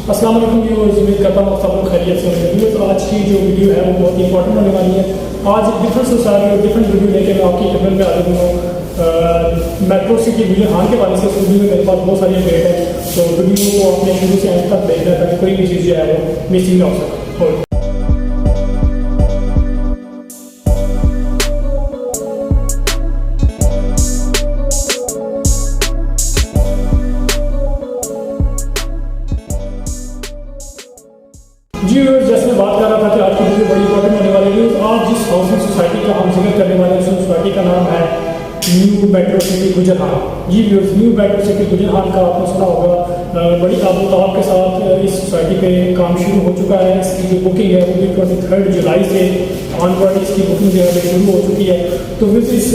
अस्सलाम वालेकुम व्यूअर्स, उम्मीद करता हूँ आप सब लोग खैरियत से होंगे। तो आज की जो वीडियो है वो बहुत ही इंपॉर्टेंट होने वाली है। आज एक डिफरेंट सोसाइटी और डिफरेंट वीडियो लेके मैं आपकी खिदमत में आ रही हूँ। मेट्रो सिटी वीडियो हाल के वाले से उस वीडियो में मेरे पास बहुत सारी अपडेट है, तो वीडियो को आपने शुरू से अंत तक देखना है ताकि कोई भी चीज़ जो है वो मिसिंग ना हो सके। जी जैसे मैं बात कर रहा था कि आज की वीडियो बड़ी इंपॉर्टेंट होने वाली है। आज जिस हाउसिंग सोसाइटी का हम जिक्र करने वाले हैं उस सोसाइटी का नाम है न्यू मेट्रो सिटी गुजरहान। जी व्यूअर्स, न्यू मेट्रो सिटी गुजरहान का आपने सुना होगा। बड़ी आबोताब के साथ इस सोसाइटी पे काम शुरू हो चुका है। इसकी जो बुकिंग है वो भी 23 जुलाई से ऑनवर्ड इसकी बुकिंग जो है शुरू हो चुकी है। तो फिर इस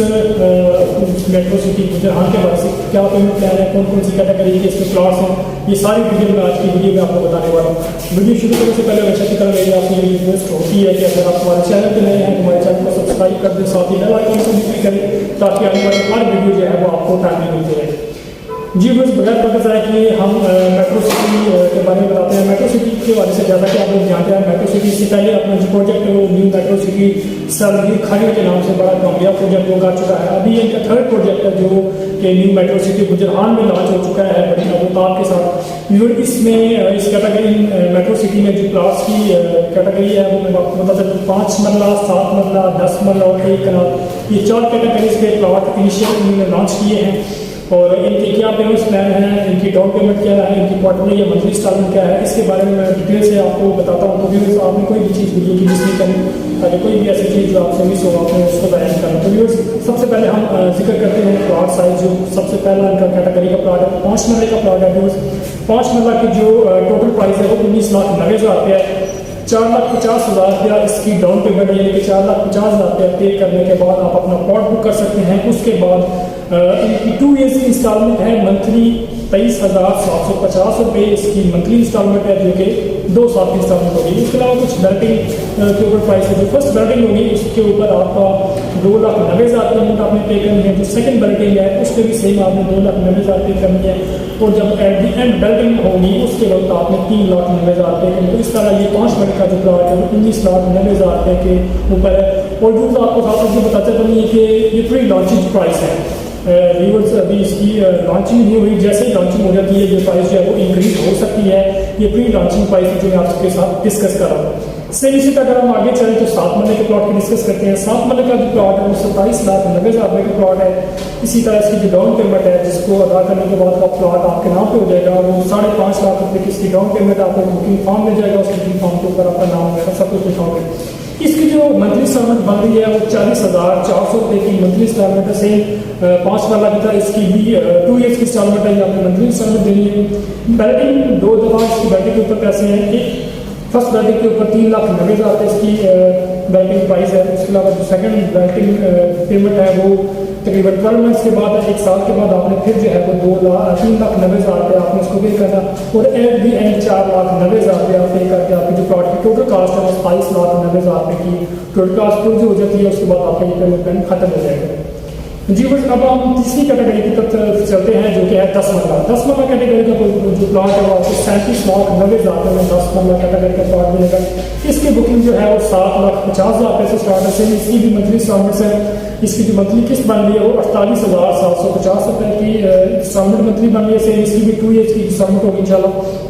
मेट्रो सिटी गुजरहान के बारे में क्या पेमेंट प्लान है, कौन कौन सी कैटेगरी के इसके प्लॉट्स हैं, ये सारी डिटेल मैं आज की वीडियो में आपको बताने वाला हूँ। वीडियो शुरू करने से पहले वैसे की तरह मेरी आपसे ये रिक्वेस्ट होती है कि अगर आप हमारे चैनल पर नए हैं तो हमारे चैनल को सब्सक्राइब कर दें, साथ ही बेल आइकन को भी क्लिक करें ताकि आने वाली हर वीडियो जो है वो आपको टाइमली मिलती रहे। जी बस बगैर पता चला कि हम मेट्रो सिटी के बारे में बताते हैं। मेट्रो सिटी के बारे से जैसा कि आप लोग जानते हैं, मेट्रो सिटी से पहले अपना जो प्रोजेक्ट है वो न्यू मेट्रो सिटी सरगी खड़ी के नाम से बड़ा कामयाब प्रोजेक्ट वो कर चुका है। अभी इनका थर्ड प्रोजेक्ट है जो कि न्यू मेट्रो सिटी गुजरहान में लॉन्च हो चुका है बड़ी आबोताब के साथ। इसमें इस कैटेगरी मेट्रो सिटी में जो प्लॉट्स की कैटेगरी है वो मैं आपको बता सकता हूँ 5 मरला, 7 मरला, 10 मरला और 1 कनाल, ये 4 कैटेगरीज के प्लॉट इनिशियल इन्होंने लॉन्च किए हैं। और इनके क्या पेमेंट्स प्लान है, इनकी डाउन पेमेंट क्या है, इनकी क्वार्टरली या मंथली इंस्टॉलमेंट क्या है, इसके बारे में मैं डिटेल से आपको बताता हूँ। तो व्यूअर्स आपने कोई भी चीज़ वीडियो की मिस नहीं करनी ताकि कोई भी ऐसी चीज़ जो आपसे मिस हो आपने उसको बयान करना। तो व्यूअर्स सबसे पहले हम जिक्र करते हैं प्लॉट साइज। जो सबसे पहला इनका कैटेगरी का प्लॉट है 5 मरले का प्लॉट है। व्यूअर्स 5 मरला की जो टोटल प्राइस है वो 19,90,000 रुपया है। 4,50,000 रुपया इसकी डाउन पेमेंट है, यानी कि 4,50,000 रुपया पे करने के बाद आप अपना प्लॉट बुक कर सकते हैं। उसके बाद इनकी 2 ईयर्स की इंस्टॉलमेंट है मंथली 23,750 रुपये इसकी मंथली इंस्टॉलमेंट है, जो कि 2 साल की इंस्टॉलमेंट होगी। इसके अलावा कुछ बेल्टिंग के ऊपर प्राइस है। जो फर्स्ट बेल्टिंग होगी उसके ऊपर आपका 2,90,000 की अमाउंट आपने पे करनी है। जो सेकंड बेल्टिंग है उसके भी सेम आपने 2,90,000 पे करनी है। और जब एट दी एंड बेल्टिंग होगी उसके वक्त आपने 3,90,000 पे करनी है। तो इस तरह ये 5 मिनट का जो प्लॉट है वो 19,90,000 रुपये के ऊपर है। और जो आपको साथ में बताते चलिए कि ये प्री लॉन्चिंग प्राइस है। व्यूअर्स अभी इसकी लॉन्चिंग नहीं हुई, जैसे ही लॉन्चिंग हो जाती है ये प्राइस जो है वो इंक्रीज हो सकती है। ये प्री लॉन्चिंग प्राइस जो मैं आपके साथ डिस्कस कर रहा हूँ। सेम इसी तरह अगर हम आगे चलें तो 7 मरले के प्लॉट की डिस्कस करते हैं। 7 मरले का जो प्लॉट है वो 27,90,000 रुपये का प्लॉट है। इसी तरह इसकी जो डाउन पेमेंट है जिसको अदा करने के बाद का प्लॉट आपके नाम पे हो जाएगा, वो 5.5 लाख रुपये की इसकी डाउन पेमेंट आपको बुकिंग फॉर्म मिल जाएगा। उस बुकिंग फॉर्म के ऊपर आपका नाम वगैरह सब कुछ लिखा होगा। इसकी जो मंथली इंस्टॉलमेंट बन रही है वो 40,400 रुपये की मंथली इंस्टॉलमेंट है। सेम 5 वाला की तरह इसकी भी 2 ईयर्स की इंस्टॉलमेंट है, आपने मंथली इंस्टॉलमेंट देनी है। बैटिंग 2 दफ़ा इसकी बैटिंग के ऊपर पैसे हैं। एक फर्स्ट बैटिंग के ऊपर 3,90,000 रुपये इसकी बैटिंग प्राइस है। उसके अलावा जो सेकंड बैटिंग पेमेंट है वो तकरीबन 12 मंथ्स के बाद, 1 साल के बाद आपने फिर जो है वो 3,90,000 रुपये आपने इसको पे करना। और एट दी एंड 4,90,000 रुपये आप पे करके आपकी जो प्लॉट की टोटल कास्ट है वो 22,90,000 रुपये की टोटल कास्ट पूरी हो जाती है। उसके बाद आपका ये पेमेंट प्लान खत्म हो जाएगा। जी बस अब हम तीसरी कैटेगरी की तरफ चलते हैं जो कि है 10 मरला। 10 मरला कैटेगरी का जो प्लॉट है वो आपको 37,90,000 में 10 मरला कैटेगरी का प्लॉट मिलेगा। इसकी बुकिंग जो है वो 7,50,000 रुपये से स्टार्ट है। इसकी भी मंथली इंस्टॉलमेंट्स है। इसकी जो मंथली किस्त बन रही है वो 48,750 रुपये की इंस्टॉलमेंट मंथली बन रही है। सेम इसकी भी 2 ईयर्स की इंस्टॉलमेंट होगी इंशाल्लाह।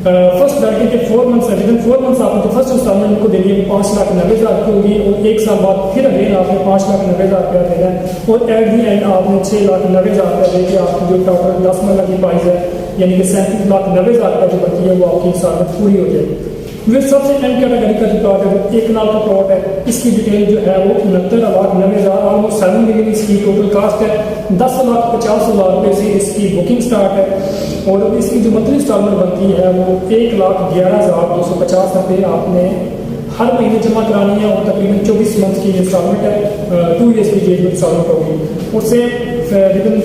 फर्स्ट बैटिंग के 4 मंथ्स है। विदिन 4 मंथ्स आपने जो फर्स्ट इंस्टॉलमेंट को देनी है 5,90,000 की होगी। और 1 साल बाद फिर अगेन आपने 5,90,000 रुपया देना है। और एट दी एंड आपने 6,90,000 रुपया देकर आपकी जो टोटल 10 मरला की प्राइस है यानी कि 37,90,000 रुपया जो बनती है वो आपकी इंस्टॉलमेंट पूरी हो जाएगी। फिर सबसे एंड कैटेगरी का जो प्लॉट है वो 1 कनाल का प्लॉट है। इसकी डिटेल जो है वो 69,90,000 ऑलमोस्ट 7 मिलियन इसकी टोटल कास्ट है। 10,50,000 रुपये से इसकी बुकिंग स्टार्ट है। और इसकी जो मंथली इंस्टॉलमेंट बनती है वो 1,11,250 रुपये आपने हर महीने जमा करानी है। और तकरीबन 24 मंथ की इंस्टॉलमेंट है। 2 ईयर्स की जेल इंस्टॉलमेंट होगी। उससे विदिन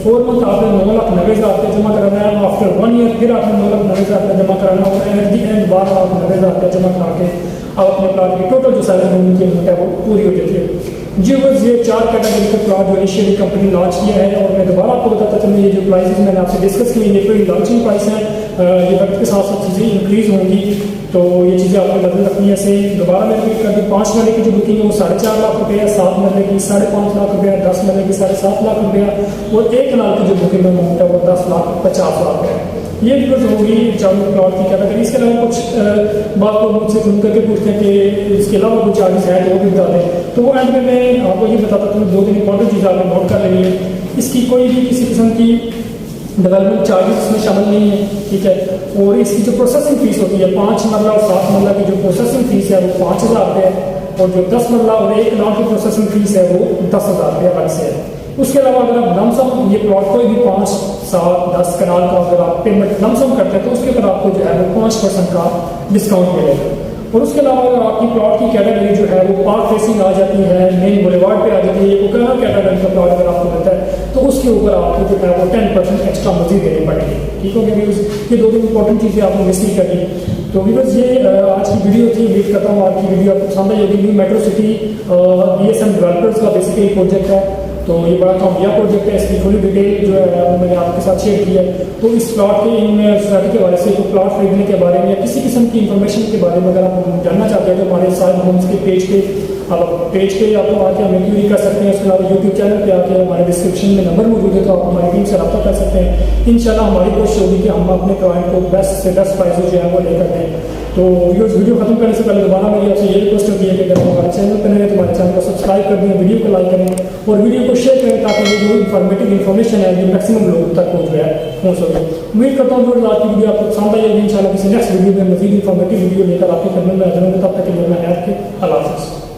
4 मंथ आपने 9,90,000 रुपये जमा कराना है। आफ्टर 1 ईयर फिर आपने 9,90,000 रुपये जमा कराना है। और एट दी एंड 12,90,000 रुपये जमा करा के आप अपने प्लाट की टोटल जो साइज होने की अमाउंट है वो पूरी हो जाती है। जी बस ये 4 कैटेगरी का प्लाट जो इनिशियली कंपनी लॉन्च किया है, और मैं दोबारा आपको बताता चलूँ ये जो प्राइसेस मैंने आपसे डिस्कस किए ये कोई लॉन्चिंग प्राइस है, ये वक्त के साथ साथ चीज़ें इंक्रीज होंगी, तो ये चीज़ें आपको नजर रखनी है। से दोबारा मैं रिपीट कर दूँ, 5 मरले की जो बुकिंग है वो 4.5 लाख रुपये है, 7 मरले की 5.5 लाख रुपये, 10 मरले की 7.5 लाख रुपये, और 1 कनाल की जो बुकिंग अमाउंट है वो 10,50,000 है। ये बिल्कुल होगी चालू प्लॉट की कैटेगरी। इसके अलावा कुछ बात को मुझसे सुन करके पूछते हैं कि इसके अलावा कुछ चार्जेस है तो वो भी बता दें, तो वो एंड में मैं आपको ये बताता हूँ 2-3 इंपॉर्टेंट चीज़ें आपने नोट कर लेनी है। इसकी कोई भी किसी किस्म की डेवलपमेंट चार्जेस इसमें शामिल नहीं है, ठीक है। और इसकी जो प्रोसेसिंग फीस होती है 5 मरला और 7 मरला की जो प्रोसेसिंग फीस है वो 5,000 रुपये है, और जो 10 मरला और 1 कनाल की प्रोसेसिंग फीस है वो 10,000 रुपये अलग से है। उसके अलावा अगर आप लमसम ये प्लॉट कोई भी 5, 7, 10 कनाल का अगर आप पेमेंट लमसम करते हैं तो उसके ऊपर आपको जो है वो 5% का डिस्काउंट मिलेगा। और उसके अलावा अगर आपकी प्लॉट की कैटेगरी जो है वो पार्क फेसिंग आ जाती है, मेन बुलेवार्ड पे आ जाती है, ये कोई कैटेगरी का प्लॉट अगर आपको मिलता है तो उसके ऊपर आपको जो है वो 10% एक्स्ट्रा मजीद देनी पड़ेगी, ठीक हो गया व्यूज़। ये 2-3 इंपॉर्टेंट चीज़ें आपने मिस नहीं करनी। तो व्यूअर्स ये आज की वीडियो थी, उम्मीद करता हूँ आज की वीडियो आपको पसंद आई होगी। New metro city BSN developers का बेसिकली प्रोजेक्ट है, तो ये बड़ा कामयाब प्रोजेक्ट है। इसकी थोड़ी डिटेल जो है वो मैंने आपके साथ शेयर की है। तो इस प्लॉट के इन स्टडी के बारे से, तो प्लॉट खरीदने के बारे में या किसी किस्म की इंफॉर्मेशन के बारे में अगर आप जानना चाहते हैं तो हमारे साइड होम्स के पेज पे आपको आके हमें क्यूरी कर सकते हैं। उसके अलावा यूट्यूब चैनल पे आके हमारे डिस्क्रिप्शन में नंबर मौजूद है, तो आप हमारी टीम से रब्ता कर सकते हैं। इंशाल्लाह हमारी कोशिश होगी कि हम अपने क्लाइंट को बेस्ट से बेस्ट प्राइस जो है वो लेकर दें। तो वीडियो खत्म करने से पहले दोबारा मेरी आपसे ये रिक्वेस्ट होती है कि अगर हमारे चैनल पर नए तो हमारे चैनल को सब्सक्राइब कर दें, वीडियो को लाइक करें और वीडियो को शेयर करें, ताकि ये जो इन्फॉर्मेटिव इन्फॉर्मेशन है ये मैक्सिमम लोगों तक पहुँच है पहुँच सके। उम्मीद करता हूँ आज की वीडियो आपको पसंद आई होगी। इंशाल्लाह किसी नेक्स्ट वीडियो में मजीद इन्फॉर्मेटिव वीडियो लेकर आपके खिदमत में हाजिर होंगे। तब तक के लिए मैं अल्लाह हाफ़िज़।